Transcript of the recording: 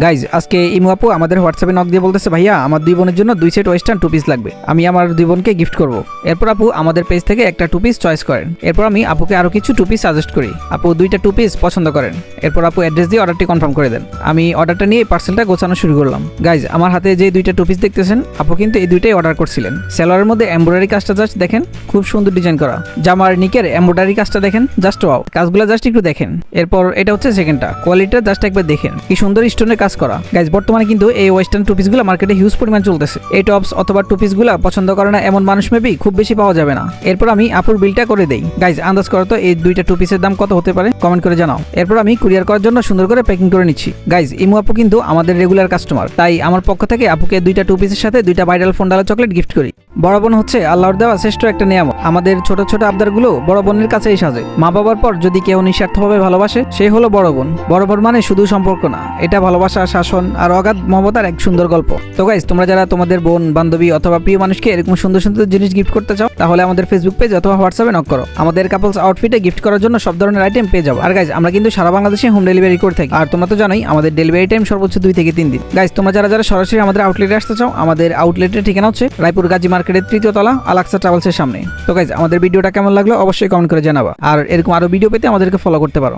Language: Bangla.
গাইজ আজকে ইমু আপু আমাদের হোয়াটসঅ্যাপে নক দিয়ে বলতেছে, ভাইয়া আমার দুই বোনের জন্য 2 সেট ওয়েস্টার্ন 2 পিস লাগবে, আমি আমার দুই বোনকে গিফট করব। এরপর আপু আমাদের পেজ থেকে একটা 2 পিস চয়েস করেন। এরপর আমি আপুকে আরো কিছু 2 পিস সাজেস্ট করি। আপু 2টা 2 পিস পছন্দ করেন। এরপর আপু অ্যাড্রেস দিয়ে অর্ডারটি কনফার্ম করে দেন। আমি অর্ডারটা নিয়ে পার্সেলটা গোছানো শুরু করলাম। গাইজ আমার হাতে যে 2টা 2 পিস দেখতেছেন, আপু কিন্তু এই 2টাই অর্ডার করছিলেন। সেলোয়ারের মধ্যে এমব্রয়ডারি কাজটা জাস্ট দেখেন, খুব সুন্দর ডিজাইন করা। জামার নিকের এমব্রয়ডারি কাজটা দেখেন, জাস্ট ওয়াও, কাজগুলো জাস্ট একটু দেখেন। এরপর এটা হচ্ছে সেকেন্ডটা, কোয়ালিটিটা জাস্ট একবার দেখেন, কি সুন্দর স্টোনের কাজ করা। গাইজ বর্তমানে কিন্তু এই ওয়েস্টার্ন 2 পিসগুলো মার্কেটে হিউজ পরিমাণ চলতেছে। এই টপস অথবা 2 পিসগুলো পছন্দ করে না এমন মানুষ মেবি খুব বেশি পাওয়া যাবে না। এরপর আমি আপুর বিলটা করে দেই। গাইজ আন্দাজ করো তো এই 2টা 2 পিসের দাম কত হতে পারে, কমেন্ট করে জানাও। এরপর আমি কুরিয়ার করার জন্য সুন্দর করে প্যাকিং করে নিচ্ছি। গাইজ ইমু আপু কিন্তু আমাদের রেগুলার কাস্টমার, তাই আমার পক্ষ থেকে আপুকে 2টা 2 পিসের সাথে 2টা ভাইরাল ফোনডালা চকলেট গিফট করি। বড় বোন হচ্ছে আল্লাহর দেওয়া শ্রেষ্ঠ একটা নিয়ামত। আমাদের ছোট ছোট আবদারগুলো বড় বোনের কাছেই সাজে। মা বাবার পর যদি কেউ নিঃস্বার্থভাবে ভালোবাসে, সে হলো বড় বোন। বড় বোন মানে শুধু সম্পর্ক না, এটা ভালোবাসা, শাসন আর অগাধ মমতার এক সুন্দর গল্প। তো গাইজ তোমরা যারা তোমাদের বোন, বান্ধবী অথবা প্রিয় মানুষকে এরকম সুন্দর সুন্দর জিনিস গিফট করতে চাও, তাহলে আমাদের ফেসবুক পেজ অথবা হোয়াটসঅ্যাপে নক করো। আমাদের কাপলস আউটফিটে গিফট করার জন্য সব ধরনের আইটেম পেয়ে যাবো। আর গাইজ আমরা কিন্তু সারা বাংলাদেশে হোম ডেলিভারি করে থাকি। আর তোমরা তো জানোই আমাদের ডেলিভারি টাইম সর্বোচ্চ 2 থেকে 3 দিন। গাইজ তোমরা যারা যারা সরাসরি আমাদের আউটলেটে আসতে চাও, আমাদের আউটলেটের ঠিকানা হচ্ছে রায়পুর গাজী মার্কেটের 3য় তলা আলাক্সা ট্রাভেলসের সামনে। তো গাইজ আমাদের ভিডিওটা কেমন লাগলো অবশ্যই কমেন্ট করে জানাবা। আর এরকম আরো ভিডিও পেতে আমাদেরকে ফলো করতে পারো।